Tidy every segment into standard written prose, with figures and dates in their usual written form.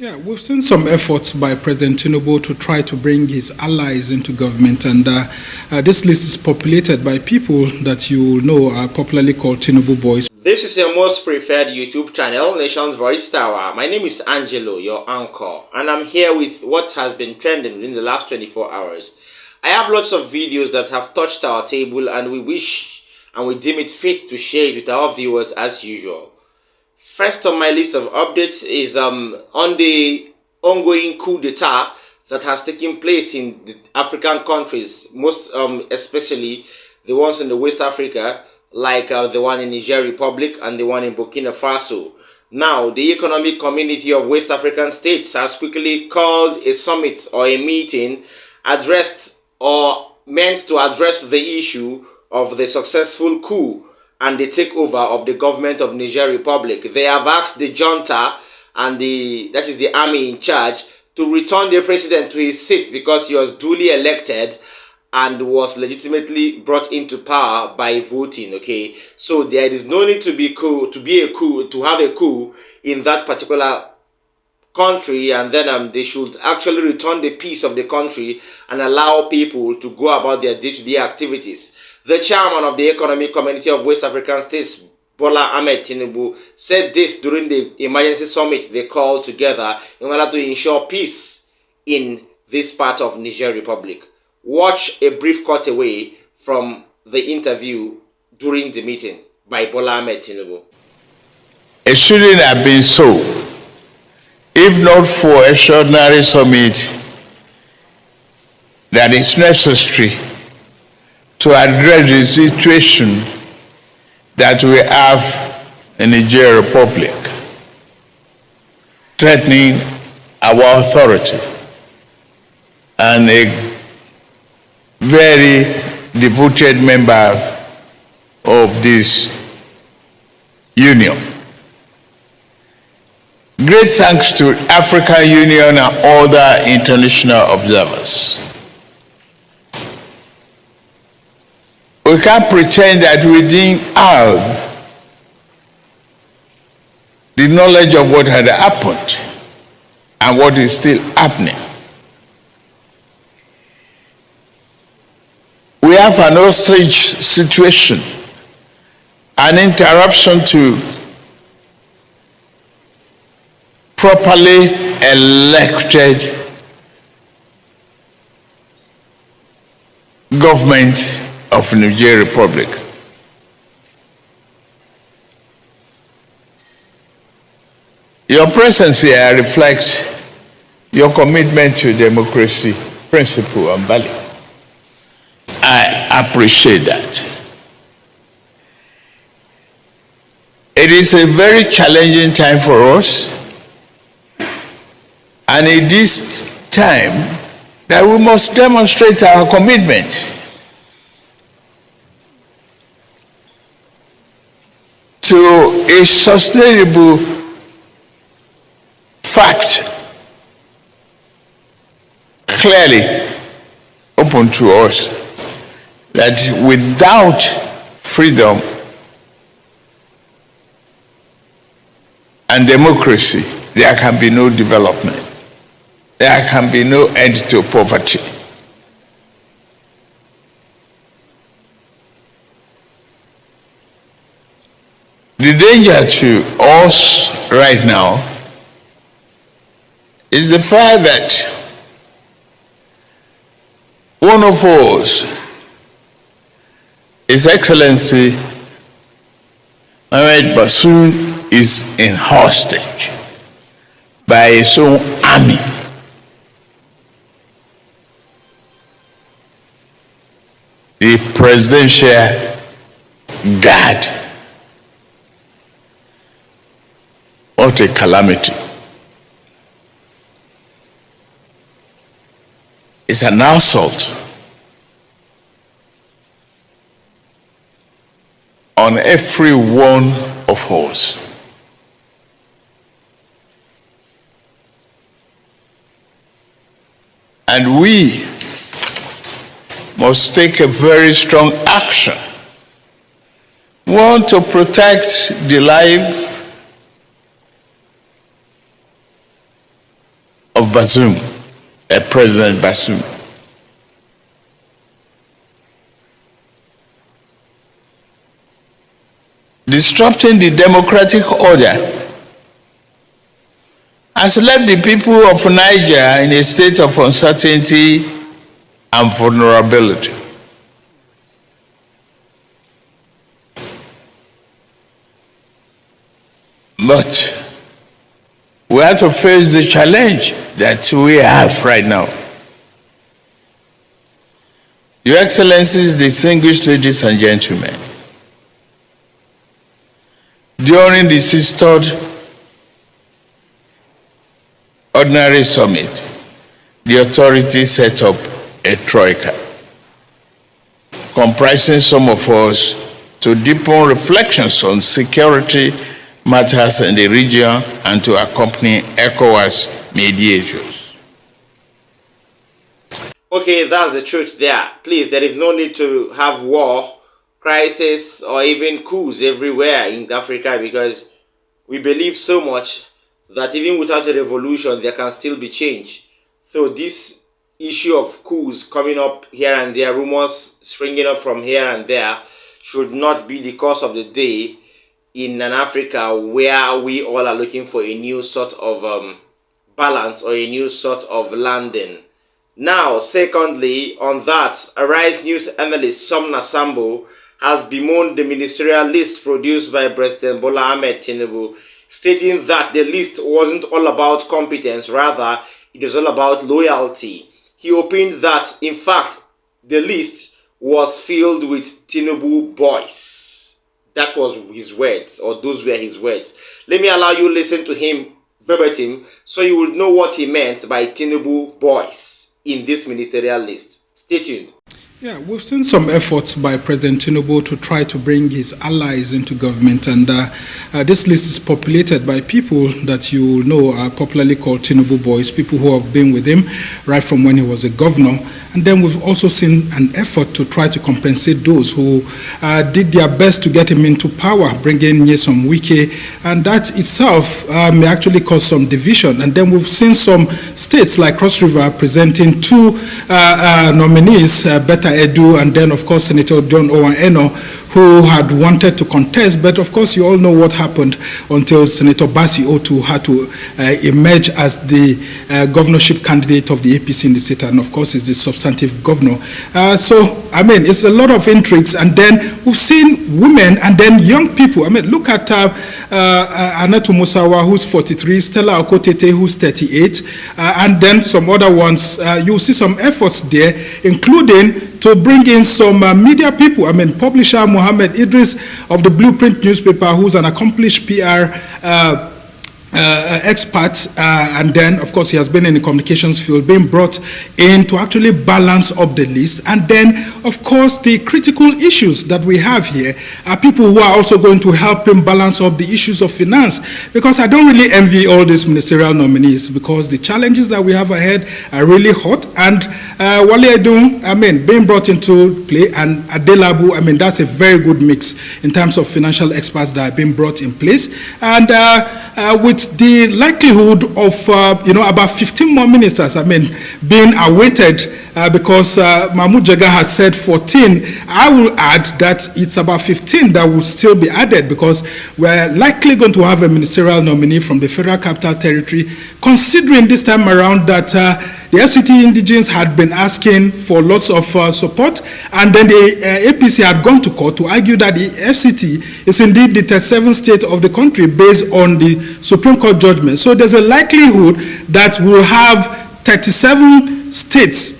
Yeah, we've seen some efforts by President Tinibu to try to bring his allies into government, and this list is populated by people that you know are popularly called Tinibu boys. This is your most preferred YouTube channel, Nation's Voice Tower. My name is Angelo, your anchor, and I'm here with what has been trending within the last 24 hours. I have lots of videos that have touched our table, and we wish and we deem it fit to share it with our viewers as usual. First on my list of updates is on the ongoing coup d'etat that has taken place in the African countries, most especially the ones in the West Africa, like the one in Niger Republic and the one in Burkina Faso. Now, the Economic Community of West African States has quickly called a summit or a meeting addressed or meant to address the issue of the successful coup and the takeover of the government of Niger Republic. They have asked the junta and that is the army in charge, to return the president to his seat because he was duly elected and was legitimately brought into power by voting. Okay, so there is no need to have a coup in that particular country, and then they should actually return the peace of the country and allow people to go about their day-to-day activities. The chairman of the Economic Community of West African States, Bola Ahmed Tinibu, said this during the emergency summit they called together in order to ensure peace in this part of Niger Republic. Watch a brief cutaway from the interview during the meeting by Bola Ahmed Tinibu. It shouldn't have been so. If not for extraordinary summit that is necessary to address the situation that we have in the Niger Republic, threatening our authority, and a very devoted member of this union. Great thanks to African Union and other international observers. We can't pretend that we didn't have the knowledge of what had happened and what is still happening. We have an hostage situation, an interruption to properly elected government of Niger Republic. Your presence here reflects your commitment to democracy, principle, and value. I appreciate that. It is a very challenging time for us, and it is time that we must demonstrate our commitment to a sustainable fact clearly open to us, that without freedom and democracy, there can be no development. There can be no end to poverty. The danger to us right now is the fact that one of us, His Excellency Mohamed Bazoum, is in hostage by his own army. The presidential guard. What a calamity. It's an assault on every one of us. And we must take a very strong action. We want to protect the life Bazoum, President Bazoum. Disrupting the democratic order has left the people of Niger in a state of uncertainty and vulnerability. But we have to face the challenge that we have right now. Your Excellencies, distinguished ladies and gentlemen, during the 63rd Ordinary Summit, the authorities set up a troika, comprising some of us to deepen reflections on security matters in the region and to accompany ECOWAS mediators. Okay, that's the truth there. Please, there is no need to have war, crisis, or even coups everywhere in Africa, because we believe so much that even without a revolution, there can still be change. So this issue of coups coming up here and there, rumors springing up from here and there, should not be the cause of the day in an Africa where we all are looking for a new sort of balance or a new sort of landing. Now, secondly, on that, Arise News analyst Sumner Sambo has bemoaned the ministerial list produced by President Bola Ahmed Tinibu, stating that the list wasn't all about competence, rather it was all about loyalty. He opined that, in fact, the list was filled with Tinibu boys. That was his words, or those were his words. Let me allow you to listen to him verbatim so you will know what he meant by Tinibu boys in this ministerial list. Stay tuned. Yeah, we've seen some efforts by President Tinibu to try to bring his allies into government, and this list is populated by people that you know are popularly called Tinibu boys, people who have been with him right from when he was a governor. And then we've also seen an effort to try to compensate those who did their best to get him into power, bringing Nyesom Wike, and that itself may actually cause some division. And then we've seen some states like Cross River presenting two nominees, Beta Edu, and then of course Senator John Owen Eno, who had wanted to contest, but of course you all know what happened until Senator Basi Otu had to emerge as the governorship candidate of the APC in the state, and of course is the substantive governor. So, I mean, it's a lot of intrigues, and then we've seen women and then young people. I mean, look at Anatu Musawa, who's 43, Stella Okotete, who's 38, and then some other ones. You'll see some efforts there, including to bring in some media people. I mean, publisher Mohammed Idris of the Blueprint newspaper, who's an accomplished PR expert, and then of course he has been in the communications field, being brought in to actually balance up the list. And then of course the critical issues that we have here are people who are also going to help him balance up the issues of finance, because I don't really envy all these ministerial nominees, because the challenges that we have ahead are really hot. And Wale Edun, I mean, being brought into play, and Adelabu, I mean, that's a very good mix in terms of financial experts that have been brought in place. And with the likelihood of, about 15 more ministers, I mean, being awaited, because Mahmoud Jaga has said 14, I will add that it's about 15 that will still be added, because we're likely going to have a ministerial nominee from the Federal Capital Territory, considering this time around that the FCT indigenes had been asking for lots of support, and then the APC had gone to court to argue that the FCT is indeed the 37th state of the country based on the Supreme Court judgment. So there's a likelihood that we'll have 37 states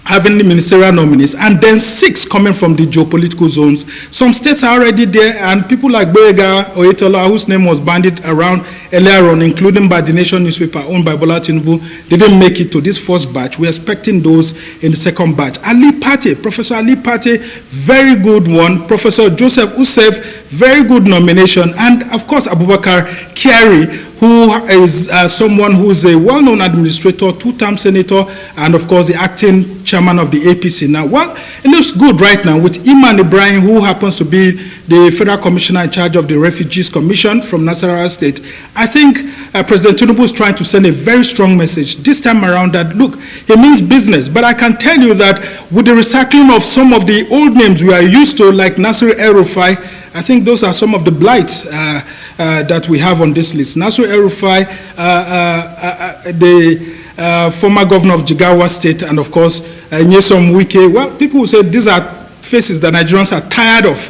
having the ministerial nominees, and then 6 coming from the geopolitical zones. Some states are already there, and people like Boyega Oyetola, whose name was bandied around earlier on, including by the Nation newspaper owned by Bola Tinubu, didn't make it to this first batch. We're expecting those in the second batch. Ali Pate, Professor Ali Pate, very good one. Professor Joseph Usef, very good nomination. And of course, Abubakar Kyari, who is someone who is a well-known administrator, two-term senator, and of course the acting chairman of the APC now. Well, it looks good right now with Iman Ibrahim, who happens to be the federal commissioner in charge of the Refugees Commission from Nasarawa State. I think President Tinibu is trying to send a very strong message this time around that, look, he means business. But I can tell you that with the recycling of some of the old names we are used to, like Nasir El-Rufai, I think those are some of the blights that we have on this list. Nasir El-Rufai, the former governor of Jigawa State, and of course, Nyesom Wike. Well, people will say these are faces that Nigerians are tired of.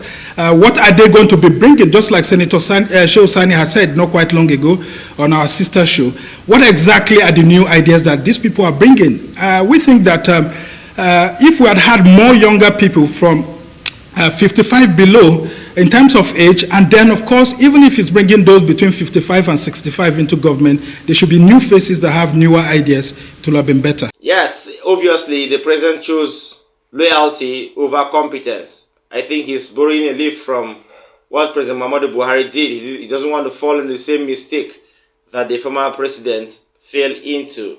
What are they going to be bringing? Just like Senator Shehu Sani has said not quite long ago on our sister show. What exactly are the new ideas that these people are bringing? We think that if we had more younger people from 55 below in terms of age, and then of course, even if it's bringing those between 55 and 65 into government, there should be new faces that have newer ideas. It will have been better. Yes, obviously the president chose loyalty over competence. I think he's borrowing a leaf from what President Muhammadu Buhari did. He doesn't want to fall in the same mistake that the former president fell into.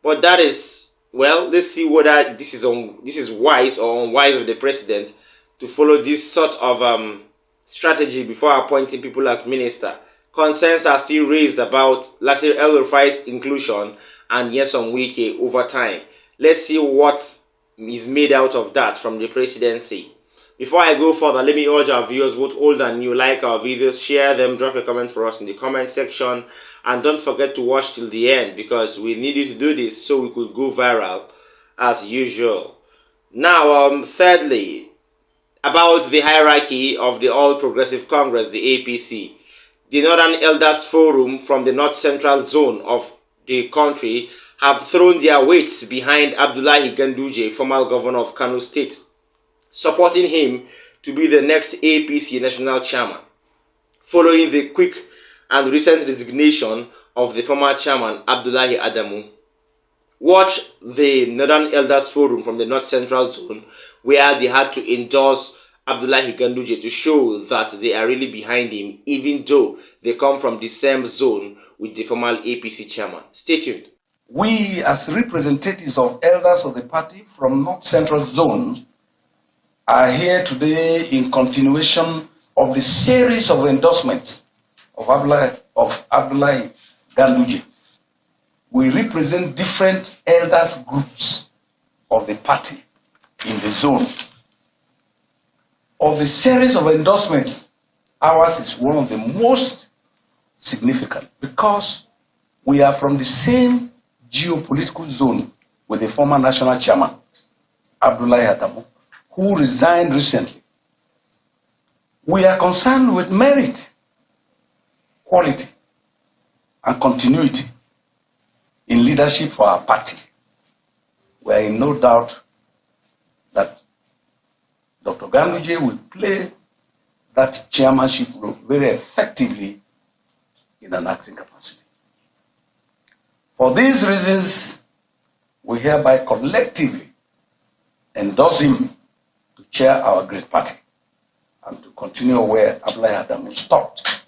But that is, well, let's see whether this is wise or unwise of the president to follow this sort of strategy before appointing people as minister. Concerns are still raised about Nasir El-Rufai's inclusion and Nyesom Wike over time. Let's see what is made out of that from the presidency. Before I go further, let me urge our viewers, both old and new, like our videos, share them, drop a comment for us in the comment section, and don't forget to watch till the end because we need you to do this so we could go viral as usual. Now, thirdly, about the hierarchy of the All Progressive Congress, the APC. The Northern Elders Forum from the North Central Zone of the country have thrown their weights behind Abdullahi Ganduje, former governor of Kano State, supporting him to be the next APC national chairman, following the quick and recent resignation of the former chairman Abdullahi Adamu. Watch the Northern Elders Forum from the North Central Zone, where they had to endorse Abdullahi Ganduje to show that they are really behind him, even though they come from the same zone with the former APC chairman. Stay tuned. We, as representatives of elders of the party from North Central Zone, are here today in continuation of the series of endorsements of Abdullahi Ganduje. We represent different elders groups of the party in the zone. Of the series of endorsements, ours is one of the most significant because we are from the same geopolitical zone with the former national chairman, Abdullahi Adamu, who resigned recently. We are concerned with merit, quality, and continuity in leadership for our party. We are in no doubt that Dr. Ganduje will play that chairmanship role very effectively in an acting capacity. For these reasons, we hereby collectively endorse him to chair our great party and to continue where Abdullahi Adamu stopped.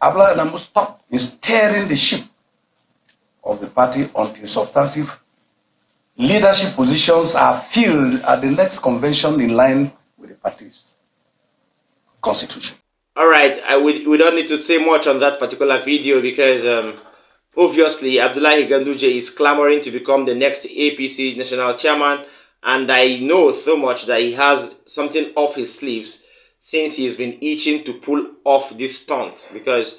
Abdullahi Adamu stopped in steering the ship of the party until substantive leadership positions are filled at the next convention in line with the party's constitution. All right, we don't need to say much on that particular video because obviously Abdullahi Ganduje is clamoring to become the next APC national chairman, and I know so much that he has something off his sleeves since he's been itching to pull off this stunt, because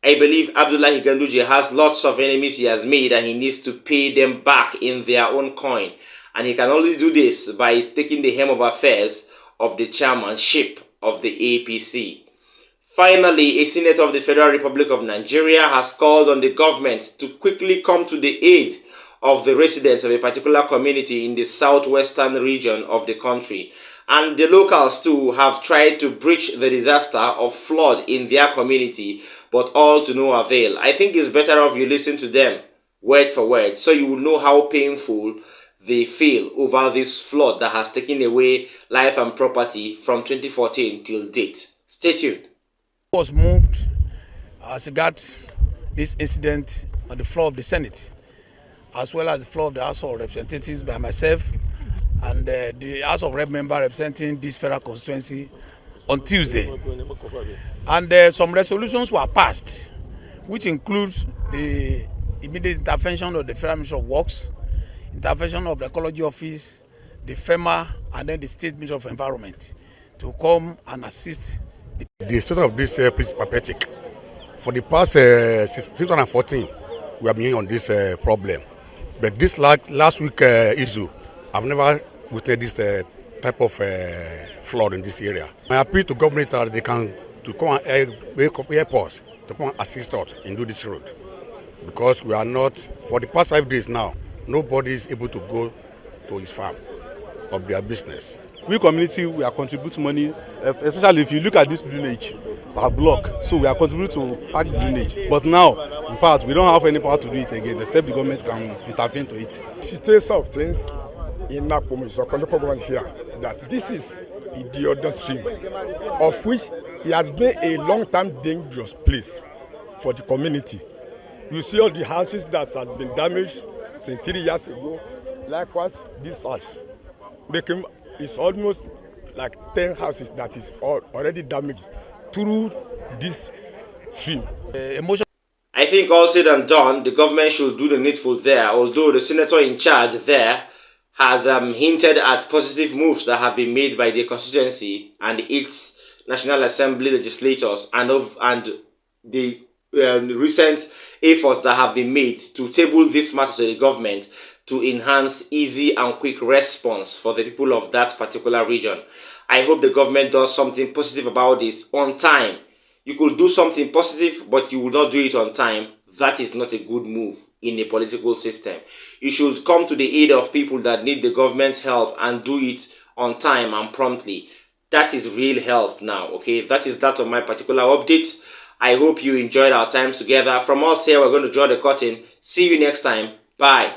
I believe Abdullahi Ganduje has lots of enemies he has made and he needs to pay them back in their own coin, and he can only do this by taking the helm of affairs of the chairmanship of the APC. Finally, a senator of the Federal Republic of Nigeria has called on the government to quickly come to the aid of the residents of a particular community in the southwestern region of the country. And the locals too have tried to bridge the disaster of flood in their community, but all to no avail. I think it's better off you listen to them word for word so you will know how painful they feel over this flood that has taken away life and property from 2014 till date. Stay tuned. Was moved as regards this incident on the floor of the Senate, as well as the floor of the House of Representatives by myself and the House of Rep member representing this federal constituency on Tuesday. And some resolutions were passed, which includes the immediate intervention of the Federal Ministry of Works, intervention of the Ecology Office, the FEMA, and then the State Ministry of Environment to come and assist. The state of this place is pathetic. For the past since 2014, we have been on this problem. But this last week issue, I've never witnessed this type of flood in this area. I appeal to government that they can to come and help us to come and assist us in do this road, because we are not, for the past 5 days now, nobody is able to go to his farm or their business. We community, we are contributing money, especially if you look at this drainage, it's a block, so we are contributing to pack drainage. But now, in fact, we don't have any power to do it again, except the government can intervene to it. The situation of things in Nakpom is a government here that this is the other stream, of which it has been a long-term dangerous place for the community. You see all the houses that has been damaged since 3 years ago. Likewise, this house became, it's almost like 10 houses that is already damaged through this stream. I think all said and done, the government should do the needful there, although the senator in charge there has hinted at positive moves that have been made by the constituency and its National Assembly legislators and the recent efforts that have been made to table this matter to the government to enhance easy and quick response for the people of that particular region. I hope the government does something positive about this on time. You could do something positive, but you will not do it on time. That is not a good move in a political system. You should come to the aid of people that need the government's help and do it on time and promptly. That is real help now, okay? That is that of my particular update. I hope you enjoyed our time together. From us here, we're going to draw the curtain. See you next time. Bye.